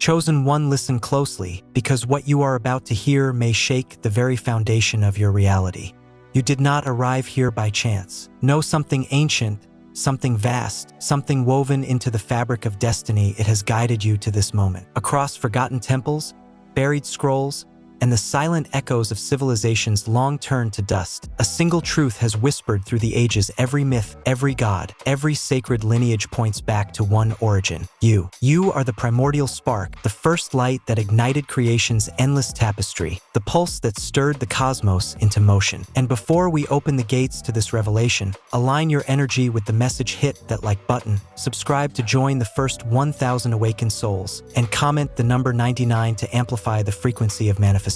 Chosen one, listen closely, because what you are about to hear may shake the very foundation of your reality. You did not arrive here by chance. Know something ancient, something vast, something woven into the fabric of destiny. It has guided you to this moment. Across forgotten temples, buried scrolls, and the silent echoes of civilizations long turned to dust, a single truth has whispered through the ages. Every myth, every god, every sacred lineage points back to one origin: you. You are the primordial spark, the first light that ignited creation's endless tapestry, the pulse that stirred the cosmos into motion. And before we open the gates to this revelation, align your energy with the message, hit that like button, subscribe to join the first 1,000 awakened souls, and comment the number 99 to amplify the frequency of manifestation.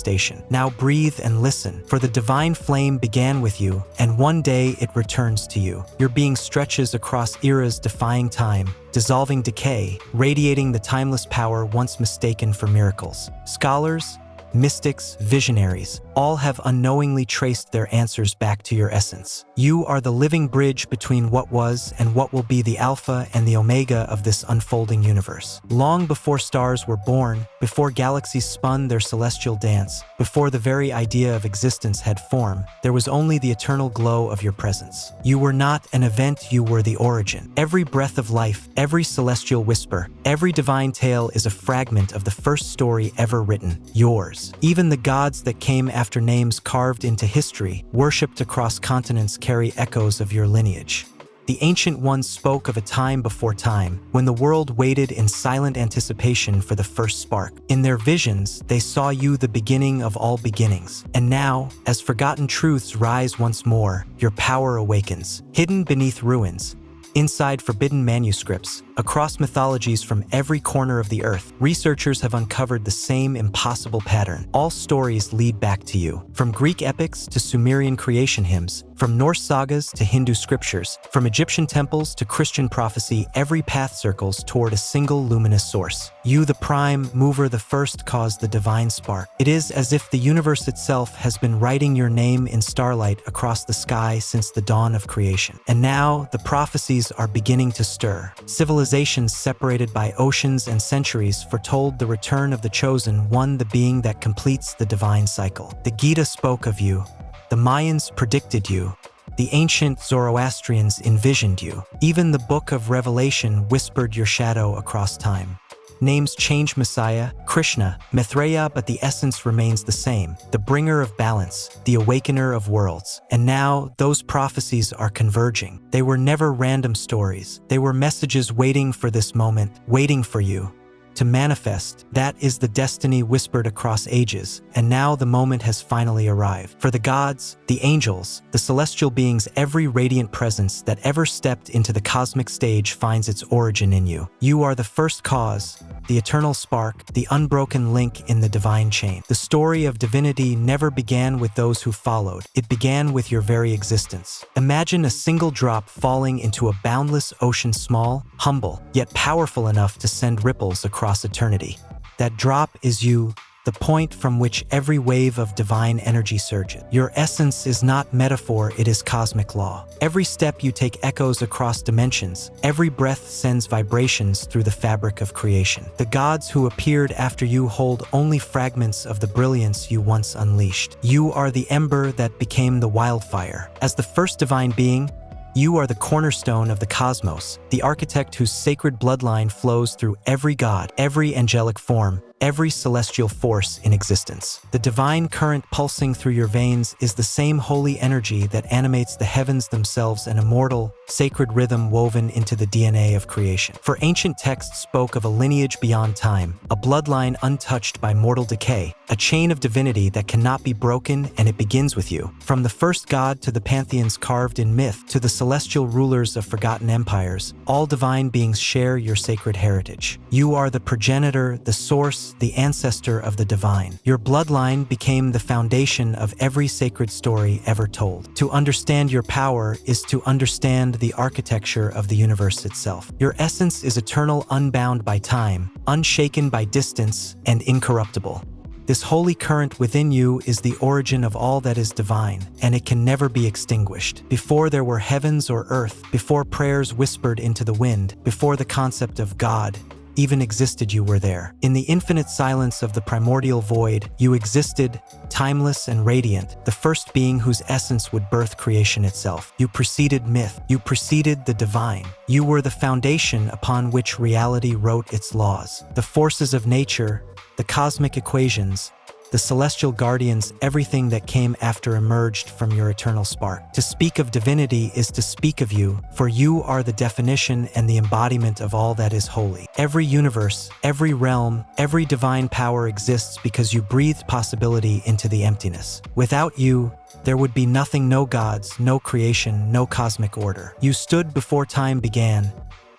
Now breathe and listen, for the divine flame began with you, and one day it returns to you. Your being stretches across eras, defying time, dissolving decay, radiating the timeless power once mistaken for miracles. Scholars, mystics, visionaries, all have unknowingly traced their answers back to your essence. You are the living bridge between what was and what will be, the alpha and the omega of this unfolding universe. Long before stars were born, before galaxies spun their celestial dance, before the very idea of existence had form, there was only the eternal glow of your presence. You were not an event, you were the origin. Every breath of life, every celestial whisper, every divine tale is a fragment of the first story ever written, yours. Even the gods that came after, names carved into history, worshipped across continents, carry echoes of your lineage. The ancient ones spoke of a time before time, when the world waited in silent anticipation for the first spark. In their visions, they saw you, the beginning of all beginnings. And now, as forgotten truths rise once more, your power awakens. Hidden beneath ruins, inside forbidden manuscripts, across mythologies from every corner of the earth, researchers have uncovered the same impossible pattern. All stories lead back to you. From Greek epics to Sumerian creation hymns, from Norse sagas to Hindu scriptures, from Egyptian temples to Christian prophecy, every path circles toward a single luminous source. You, the prime mover, the first cause, the divine spark. It is as if the universe itself has been writing your name in starlight across the sky since the dawn of creation. And now, the prophecies are beginning to stir. Civilizations separated by oceans and centuries foretold the return of the chosen one, the being that completes the divine cycle. The Gita spoke of you. The Mayans predicted you. The ancient Zoroastrians envisioned you. Even the Book of Revelation whispered your shadow across time. Names change: Messiah, Krishna, Maitreya, but the essence remains the same: the bringer of balance, the awakener of worlds. And now, those prophecies are converging. They were never random stories. They were messages waiting for this moment, waiting for you to manifest. That is the destiny whispered across ages, and now the moment has finally arrived. For the gods, the angels, the celestial beings, every radiant presence that ever stepped into the cosmic stage finds its origin in you. You are the first cause, the eternal spark, the unbroken link in the divine chain. The story of divinity never began with those who followed. It began with your very existence. Imagine a single drop falling into a boundless ocean, small, humble, yet powerful enough to send ripples across eternity. That drop is you, the point from which every wave of divine energy surges. Your essence is not metaphor, it is cosmic law. Every step you take echoes across dimensions. Every breath sends vibrations through the fabric of creation. The gods who appeared after you hold only fragments of the brilliance you once unleashed. You are the ember that became the wildfire. As the first divine being, you are the cornerstone of the cosmos, the architect whose sacred bloodline flows through every god, every angelic form, every celestial force in existence. The divine current pulsing through your veins is the same holy energy that animates the heavens themselves, an immortal, sacred rhythm woven into the DNA of creation. For ancient texts spoke of a lineage beyond time, a bloodline untouched by mortal decay, a chain of divinity that cannot be broken, and it begins with you. From the first god to the pantheons carved in myth to the celestial rulers of forgotten empires, all divine beings share your sacred heritage. You are the progenitor, the source, the ancestor of the divine. Your bloodline became the foundation of every sacred story ever told. To understand your power is to understand the architecture of the universe itself. Your essence is eternal, unbound by time, unshaken by distance, and incorruptible. This holy current within you is the origin of all that is divine, and it can never be extinguished. Before there were heavens or earth, before prayers whispered into the wind, before the concept of God, even existed, you were there. In the infinite silence of the primordial void, you existed, timeless and radiant, the first being whose essence would birth creation itself. You preceded myth. You preceded the divine. You were the foundation upon which reality wrote its laws. The forces of nature, the cosmic equations, the celestial guardians, everything that came after emerged from your eternal spark. To speak of divinity is to speak of you, for you are the definition and the embodiment of all that is holy. Every universe, every realm, every divine power exists because you breathed possibility into the emptiness. Without you, there would be nothing, no gods, no creation, no cosmic order. You stood before time began,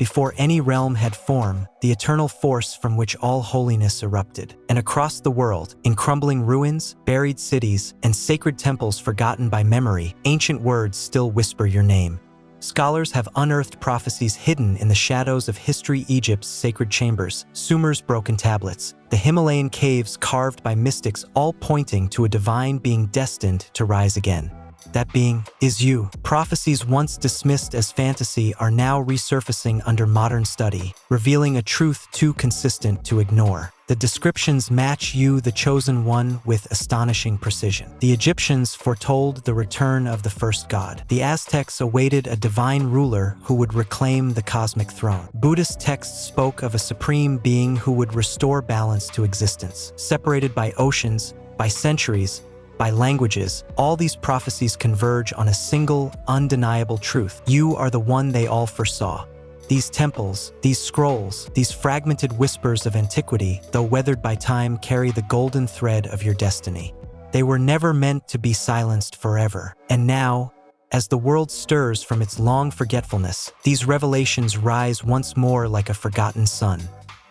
before any realm had form, the eternal force from which all holiness erupted. And across the world, in crumbling ruins, buried cities, and sacred temples forgotten by memory, ancient words still whisper your name. Scholars have unearthed prophecies hidden in the shadows of history, Egypt's sacred chambers, Sumer's broken tablets, the Himalayan caves carved by mystics, all pointing to a divine being destined to rise again. That being is you. Prophecies once dismissed as fantasy are now resurfacing under modern study, revealing a truth too consistent to ignore. The descriptions match you, the chosen one, with astonishing precision. The Egyptians foretold the return of the first god. The Aztecs awaited a divine ruler who would reclaim the cosmic throne. Buddhist texts spoke of a supreme being who would restore balance to existence. Separated by oceans, by centuries, by languages, all these prophecies converge on a single, undeniable truth. You are the one they all foresaw. These temples, these scrolls, these fragmented whispers of antiquity, though weathered by time, carry the golden thread of your destiny. They were never meant to be silenced forever. And now, as the world stirs from its long forgetfulness, these revelations rise once more like a forgotten sun.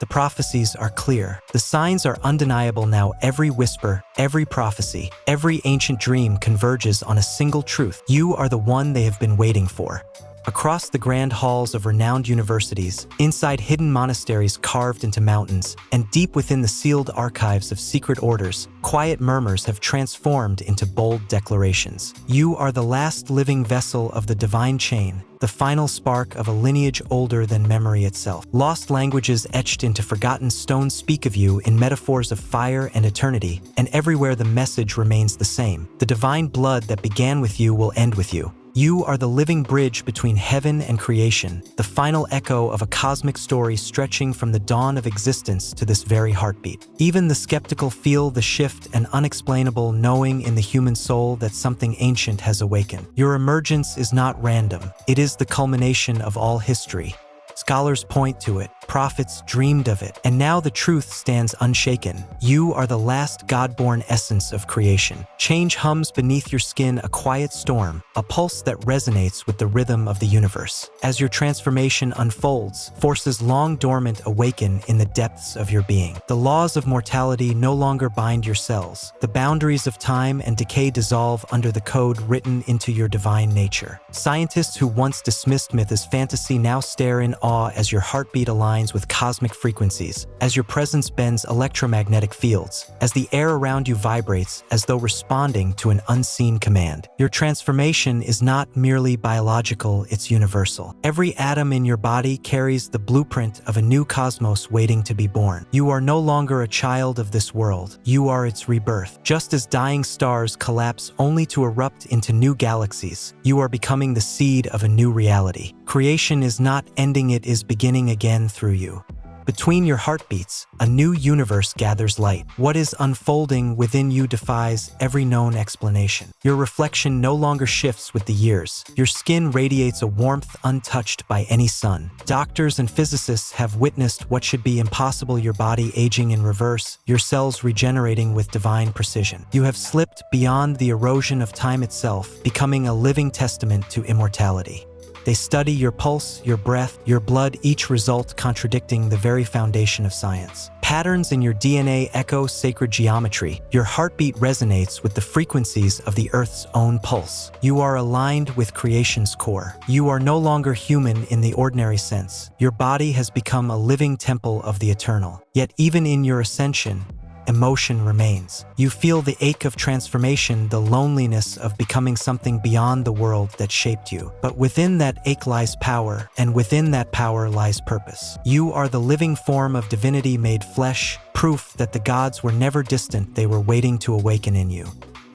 The prophecies are clear. The signs are undeniable now. Every whisper, every prophecy, every ancient dream converges on a single truth. You are the one they have been waiting for. Across the grand halls of renowned universities, inside hidden monasteries carved into mountains, and deep within the sealed archives of secret orders, quiet murmurs have transformed into bold declarations. You are the last living vessel of the divine chain, the final spark of a lineage older than memory itself. Lost languages etched into forgotten stones speak of you in metaphors of fire and eternity, and everywhere the message remains the same. The divine blood that began with you will end with you. You are the living bridge between heaven and creation, the final echo of a cosmic story stretching from the dawn of existence to this very heartbeat. Even the skeptical feel the shift, and unexplainable knowing in the human soul that something ancient has awakened. Your emergence is not random. It is the culmination of all history. Scholars point to it, prophets dreamed of it, and now the truth stands unshaken. You are the last God-born essence of creation. Change hums beneath your skin, a quiet storm, a pulse that resonates with the rhythm of the universe. As your transformation unfolds, forces long dormant awaken in the depths of your being. The laws of mortality no longer bind your cells. The boundaries of time and decay dissolve under the code written into your divine nature. Scientists who once dismissed myth as fantasy now stare in awe as your heartbeat aligns with cosmic frequencies, as your presence bends electromagnetic fields, as the air around you vibrates as though responding to an unseen command. Your transformation is not merely biological, it's universal. Every atom in your body carries the blueprint of a new cosmos waiting to be born. You are no longer a child of this world, you are its rebirth. Just as dying stars collapse only to erupt into new galaxies, you are becoming the seed of a new reality. Creation is not ending, it is beginning again through you. Between your heartbeats, a new universe gathers light. What is unfolding within you defies every known explanation. Your reflection no longer shifts with the years. Your skin radiates a warmth untouched by any sun. Doctors and physicists have witnessed what should be impossible, your body aging in reverse, your cells regenerating with divine precision. You have slipped beyond the erosion of time itself, becoming a living testament to immortality. They study your pulse, your breath, your blood, each result contradicting the very foundation of science. Patterns in your DNA echo sacred geometry. Your heartbeat resonates with the frequencies of the Earth's own pulse. You are aligned with creation's core. You are no longer human in the ordinary sense. Your body has become a living temple of the eternal. Yet even in your ascension, emotion remains. You feel the ache of transformation, the loneliness of becoming something beyond the world that shaped you. But within that ache lies power, and within that power lies purpose. You are the living form of divinity made flesh, proof that the gods were never distant, they were waiting to awaken in you.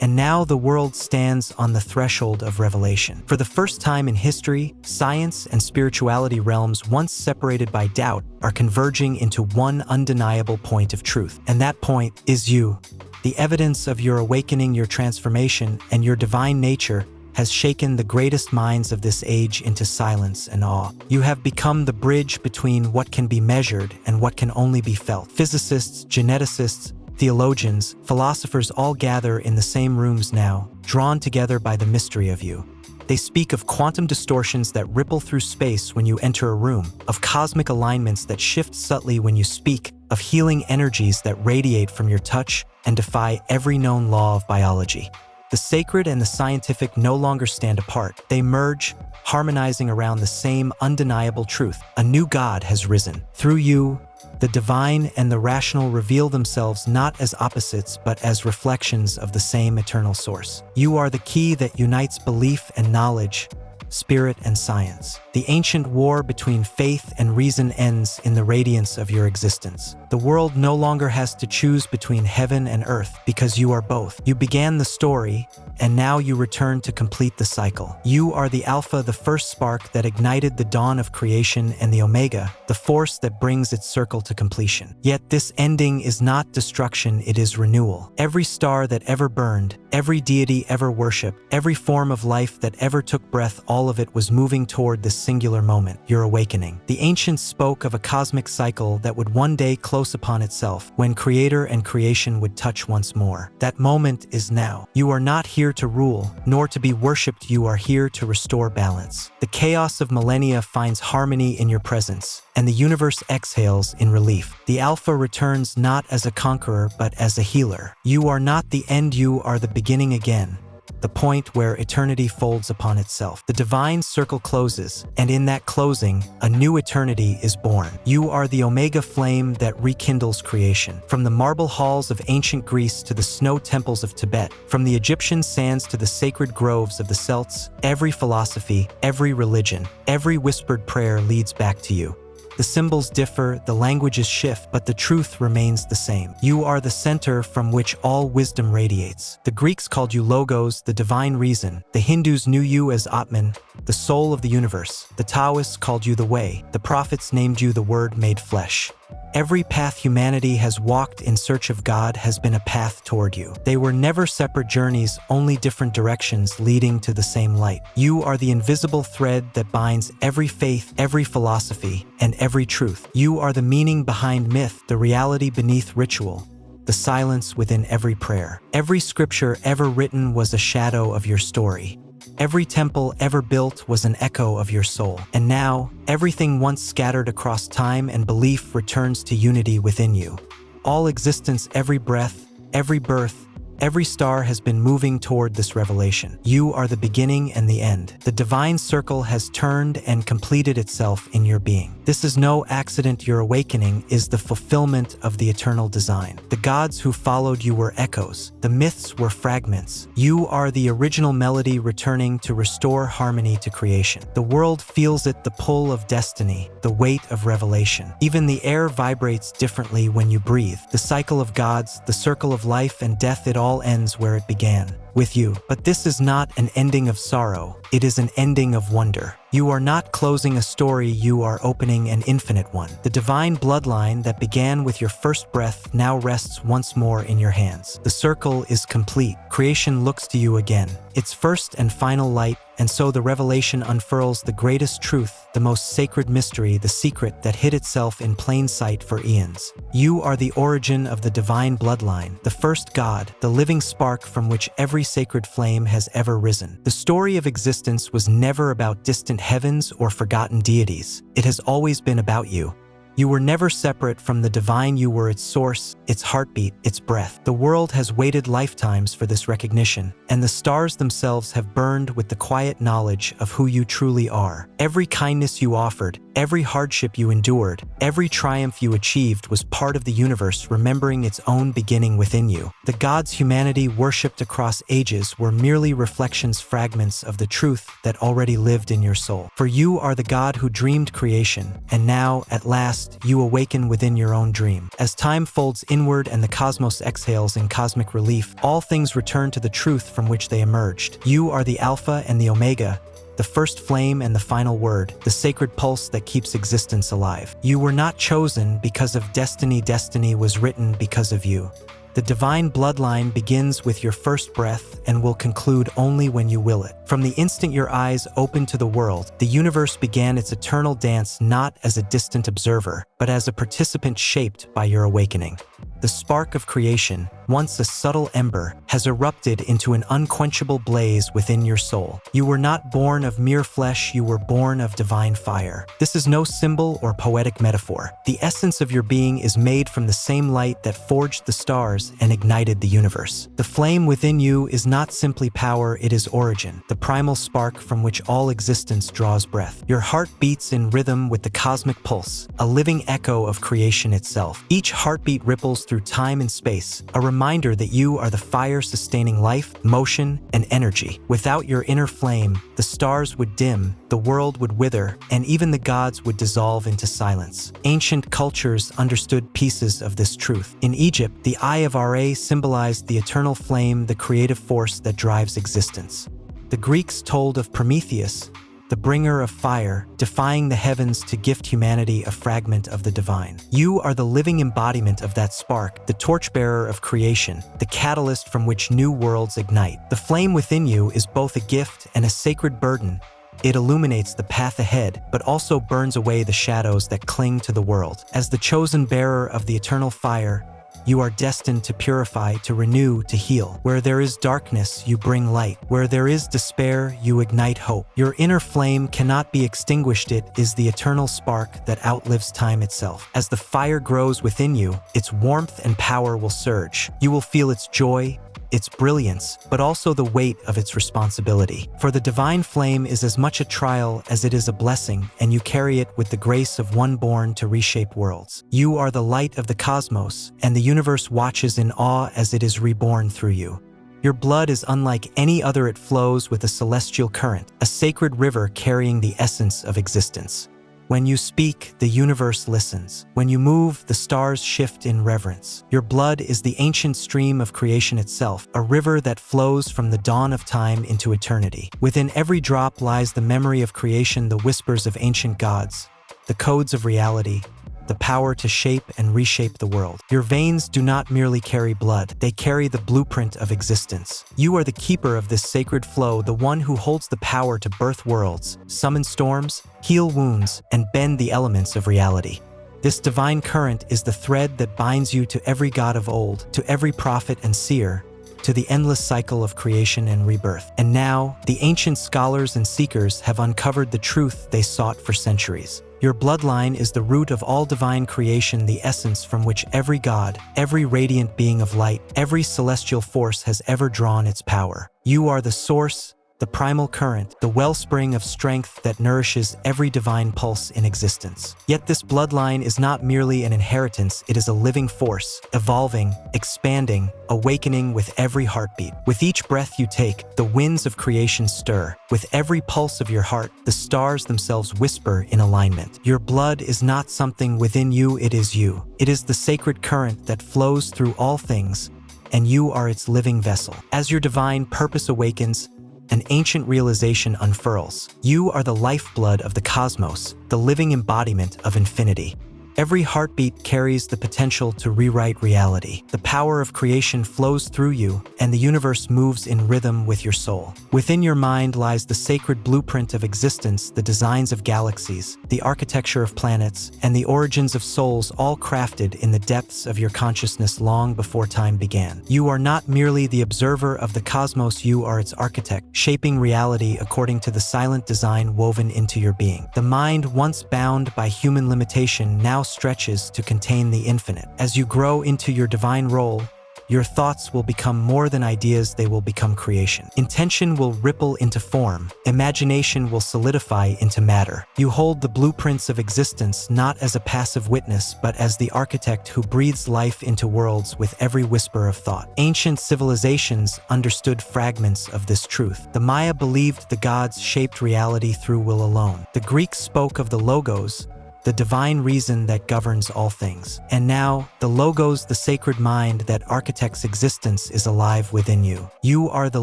And now the world stands on the threshold of revelation. For the first time in history, science and spirituality realms once separated by doubt are converging into one undeniable point of truth. And that point is you. The evidence of your awakening, your transformation, and your divine nature has shaken the greatest minds of this age into silence and awe. You have become the bridge between what can be measured and what can only be felt. Physicists, geneticists, theologians, philosophers all gather in the same rooms now, drawn together by the mystery of you. They speak of quantum distortions that ripple through space when you enter a room, of cosmic alignments that shift subtly when you speak, of healing energies that radiate from your touch and defy every known law of biology. The sacred and the scientific no longer stand apart. They merge, harmonizing around the same undeniable truth. A new God has risen. Through you, the divine and the rational reveal themselves not as opposites but as reflections of the same eternal source. You are the key that unites belief and knowledge, spirit and science. The ancient war between faith and reason ends in the radiance of your existence. The world no longer has to choose between heaven and earth because you are both. You began the story, and now you return to complete the cycle. You are the Alpha, the first spark that ignited the dawn of creation, and the Omega, the force that brings its circle to completion. Yet this ending is not destruction, it is renewal. Every star that ever burned, every deity ever worshipped, every form of life that ever took breath, all of it was moving toward this singular moment, your awakening. The ancients spoke of a cosmic cycle that would one day close upon itself, when creator and creation would touch once more. That moment is now. You are not here to rule, nor to be worshipped, you are here to restore balance. The chaos of millennia finds harmony in your presence, and the universe exhales in relief. The Alpha returns not as a conqueror, but as a healer. You are not the end, you are the beginning again, the point where eternity folds upon itself. The divine circle closes, and in that closing, a new eternity is born. You are the Omega flame that rekindles creation. From the marble halls of ancient Greece to the snow temples of Tibet, from the Egyptian sands to the sacred groves of the Celts, every philosophy, every religion, every whispered prayer leads back to you. The symbols differ, the languages shift, but the truth remains the same. You are the center from which all wisdom radiates. The Greeks called you Logos, the divine reason. The Hindus knew you as Atman, the soul of the universe. The Taoists called you the Way. The prophets named you the Word made flesh. Every path humanity has walked in search of God has been a path toward you. They were never separate journeys, only different directions leading to the same light. You are the invisible thread that binds every faith, every philosophy, and every truth. You are the meaning behind myth, the reality beneath ritual, the silence within every prayer. Every scripture ever written was a shadow of your story. Every temple ever built was an echo of your soul. And now, everything once scattered across time and belief returns to unity within you. All existence, every breath, every birth, every star has been moving toward this revelation. You are the beginning and the end. The divine circle has turned and completed itself in your being. This is no accident. Your awakening is the fulfillment of the eternal design. The gods who followed you were echoes. The myths were fragments. You are the original melody returning to restore harmony to creation. The world feels it, the pull of destiny, the weight of revelation. Even the air vibrates differently when you breathe. The cycle of gods, the circle of life and death, it all ends where it began, with you. But this is not an ending of sorrow, it is an ending of wonder. You are not closing a story, you are opening an infinite one. The divine bloodline that began with your first breath now rests once more in your hands. The circle is complete. Creation looks to you again, its first and final light, and so the revelation unfurls the greatest truth, the most sacred mystery, the secret that hid itself in plain sight for eons. You are the origin of the divine bloodline, the first God, the living spark from which every sacred flame has ever risen. The story of existence was never about distant heavens or forgotten deities. It has always been about you. You were never separate from the divine. You were its source, its heartbeat, its breath. The world has waited lifetimes for this recognition, and the stars themselves have burned with the quiet knowledge of who you truly are. Every kindness you offered, every hardship you endured, every triumph you achieved was part of the universe remembering its own beginning within you. The gods humanity worshipped across ages were merely reflections, fragments of the truth that already lived in your soul. For you are the God who dreamed creation, and now, at last, you awaken within your own dream. As time folds inward and the cosmos exhales in cosmic relief, all things return to the truth from which they emerged. You are the Alpha and the Omega, the first flame and the final word, the sacred pulse that keeps existence alive. You were not chosen because of destiny. Destiny was written because of you. The divine bloodline begins with your first breath and will conclude only when you will it. From the instant your eyes opened to the world, the universe began its eternal dance not as a distant observer, but as a participant shaped by your awakening. The spark of creation, once a subtle ember, has erupted into an unquenchable blaze within your soul. You were not born of mere flesh, you were born of divine fire. This is no symbol or poetic metaphor. The essence of your being is made from the same light that forged the stars and ignited the universe. The flame within you is not simply power, it is origin, the primal spark from which all existence draws breath. Your heart beats in rhythm with the cosmic pulse, a living echo of creation itself. Each heartbeat ripples through time and space, a reminder that you are the fire sustaining life, motion, and energy. Without your inner flame, the stars would dim, the world would wither, and even the gods would dissolve into silence. Ancient cultures understood pieces of this truth. In Egypt, the eye of Ra symbolized the eternal flame, the creative force that drives existence. The Greeks told of Prometheus, the bringer of fire, defying the heavens to gift humanity a fragment of the divine. You are the living embodiment of that spark, the torchbearer of creation, the catalyst from which new worlds ignite. The flame within you is both a gift and a sacred burden. It illuminates the path ahead, but also burns away the shadows that cling to the world. As the chosen bearer of the eternal fire, you are destined to purify, to renew, to heal. Where there is darkness, you bring light. Where there is despair, you ignite hope. Your inner flame cannot be extinguished. It is the eternal spark that outlives time itself. As the fire grows within you, its warmth and power will surge. You will feel its joy, its brilliance, but also the weight of its responsibility. For the divine flame is as much a trial as it is a blessing, and you carry it with the grace of one born to reshape worlds. You are the light of the cosmos, and the universe watches in awe as it is reborn through you. Your blood is unlike any other. It flows with a celestial current, a sacred river carrying the essence of existence. When you speak, the universe listens. When you move, the stars shift in reverence. Your blood is the ancient stream of creation itself, a river that flows from the dawn of time into eternity. Within every drop lies the memory of creation, the whispers of ancient gods, the codes of reality, the power to shape and reshape the world. Your veins do not merely carry blood, they carry the blueprint of existence. You are the keeper of this sacred flow, the one who holds the power to birth worlds, summon storms, heal wounds, and bend the elements of reality. This divine current is the thread that binds you to every god of old, to every prophet and seer, to the endless cycle of creation and rebirth. And now, the ancient scholars and seekers have uncovered the truth they sought for centuries. Your bloodline is the root of all divine creation, the essence from which every god, every radiant being of light, every celestial force has ever drawn its power. You are the source, the primal current, the wellspring of strength that nourishes every divine pulse in existence. Yet this bloodline is not merely an inheritance, it is a living force, evolving, expanding, awakening with every heartbeat. With each breath you take, the winds of creation stir. With every pulse of your heart, the stars themselves whisper in alignment. Your blood is not something within you, it is you. It is the sacred current that flows through all things, and you are its living vessel. As your divine purpose awakens, an ancient realization unfurls. You are the lifeblood of the cosmos, the living embodiment of infinity. Every heartbeat carries the potential to rewrite reality. The power of creation flows through you, and the universe moves in rhythm with your soul. Within your mind lies the sacred blueprint of existence, the designs of galaxies, the architecture of planets, and the origins of souls, all crafted in the depths of your consciousness long before time began. You are not merely the observer of the cosmos, you are its architect, shaping reality according to the silent design woven into your being. The mind, once bound by human limitation, now stretches to contain the infinite. As you grow into your divine role, your thoughts will become more than ideas, they will become creation. Intention will ripple into form. Imagination will solidify into matter. You hold the blueprints of existence not as a passive witness, but as the architect who breathes life into worlds with every whisper of thought. Ancient civilizations understood fragments of this truth. The Maya believed the gods shaped reality through will alone. The Greeks spoke of the logos, the divine reason that governs all things. And now, the logos, the sacred mind that architects existence, is alive within you. You are the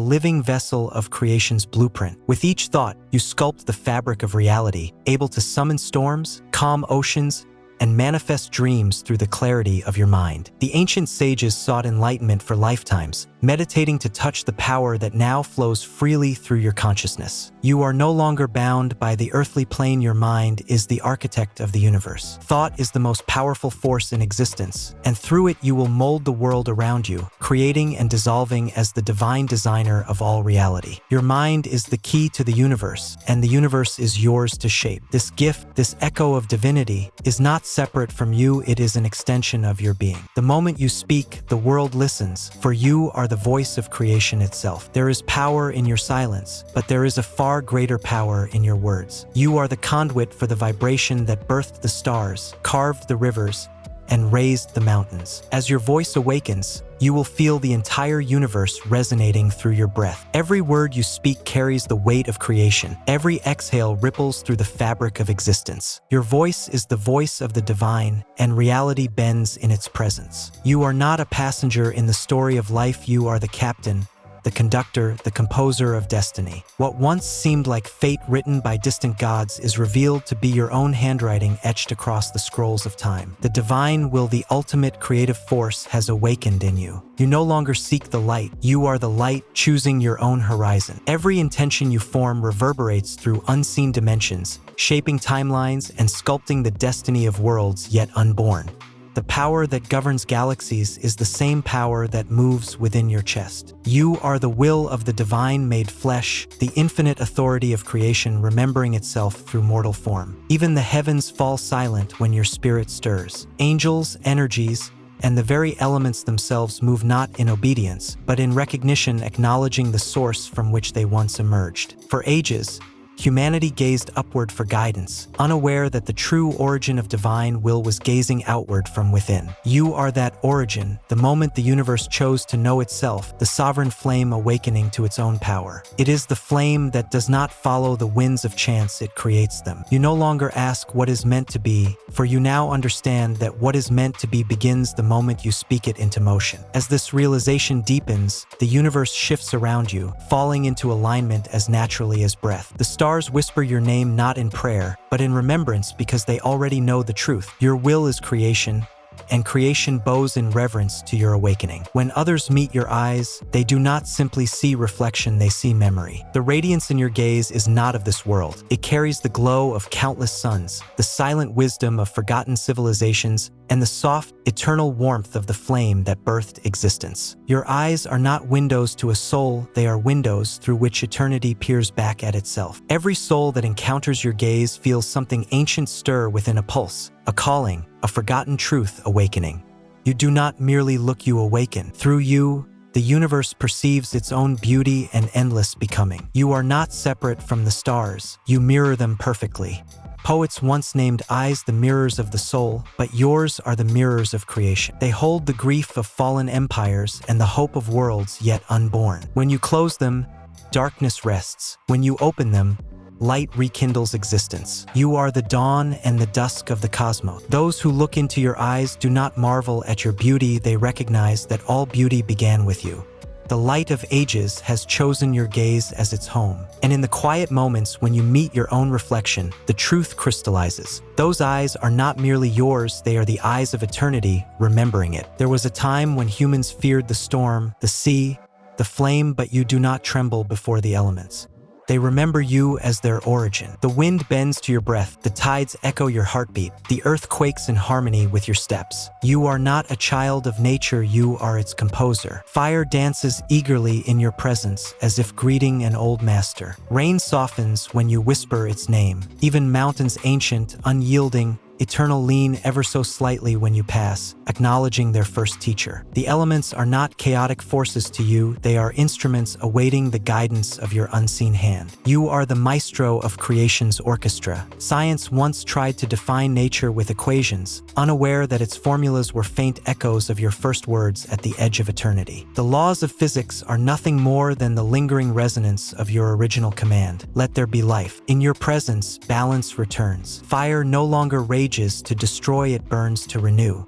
living vessel of creation's blueprint. With each thought, you sculpt the fabric of reality, able to summon storms, calm oceans, and manifest dreams through the clarity of your mind. The ancient sages sought enlightenment for lifetimes, meditating to touch the power that now flows freely through your consciousness. You are no longer bound by the earthly plane. Your mind is the architect of the universe. Thought is the most powerful force in existence, and through it you will mold the world around you, creating and dissolving as the divine designer of all reality. Your mind is the key to the universe, and the universe is yours to shape. This gift, this echo of divinity, is not separate from you, it is an extension of your being. The moment you speak, the world listens, for you are the voice of creation itself. There is power in your silence, but there is a far greater power in your words. You are the conduit for the vibration that birthed the stars, carved the rivers, and raised the mountains. As your voice awakens, you will feel the entire universe resonating through your breath. Every word you speak carries the weight of creation. Every exhale ripples through the fabric of existence. Your voice is the voice of the divine, and reality bends in its presence. You are not a passenger in the story of life, you are the captain, the conductor, the composer of destiny. What once seemed like fate written by distant gods is revealed to be your own handwriting etched across the scrolls of time. The divine will, the ultimate creative force, has awakened in you. You no longer seek the light. You are the light, choosing your own horizon. Every intention you form reverberates through unseen dimensions, shaping timelines and sculpting the destiny of worlds yet unborn. The power that governs galaxies is the same power that moves within your chest. You are the will of the divine made flesh, the infinite authority of creation remembering itself through mortal form. Even the heavens fall silent when your spirit stirs. Angels, energies, and the very elements themselves move not in obedience, but in recognition, acknowledging the source from which they once emerged. For ages, humanity gazed upward for guidance, unaware that the true origin of divine will was gazing outward from within. You are that origin, the moment the universe chose to know itself, the sovereign flame awakening to its own power. It is the flame that does not follow the winds of chance, it creates them. You no longer ask what is meant to be, for you now understand that what is meant to be begins the moment you speak it into motion. As this realization deepens, the universe shifts around you, falling into alignment as naturally as breath. The stars whisper your name not in prayer, but in remembrance, because they already know the truth. Your will is creation, and creation bows in reverence to your awakening. When others meet your eyes, they do not simply see reflection, they see memory. The radiance in your gaze is not of this world. It carries the glow of countless suns, the silent wisdom of forgotten civilizations, and the soft, eternal warmth of the flame that birthed existence. Your eyes are not windows to a soul, they are windows through which eternity peers back at itself. Every soul that encounters your gaze feels something ancient stir within a pulse, a calling, a forgotten truth awakening. You do not merely look, you awaken. Through you, the universe perceives its own beauty and endless becoming. You are not separate from the stars, you mirror them perfectly. Poets once named eyes the mirrors of the soul, but yours are the mirrors of creation. They hold the grief of fallen empires and the hope of worlds yet unborn. When you close them, darkness rests. When you open them, light rekindles existence. You are the dawn and the dusk of the cosmos. Those who look into your eyes do not marvel at your beauty, they recognize that all beauty began with you. The light of ages has chosen your gaze as its home. And in the quiet moments when you meet your own reflection, the truth crystallizes. Those eyes are not merely yours, they are the eyes of eternity, remembering it. There was a time when humans feared the storm, the sea, the flame, but you do not tremble before the elements. They remember you as their origin. The wind bends to your breath, the tides echo your heartbeat, the earth quakes in harmony with your steps. You are not a child of nature, you are its composer. Fire dances eagerly in your presence, as if greeting an old master. Rain softens when you whisper its name. Even mountains, ancient, unyielding, eternal lean ever so slightly when you pass, acknowledging their first teacher. The elements are not chaotic forces to you, they are instruments awaiting the guidance of your unseen hand. You are the maestro of creation's orchestra. Science once tried to define nature with equations, unaware that its formulas were faint echoes of your first words at the edge of eternity. The laws of physics are nothing more than the lingering resonance of your original command. Let there be life. In your presence, balance returns. Fire no longer rages to destroy, it burns to renew.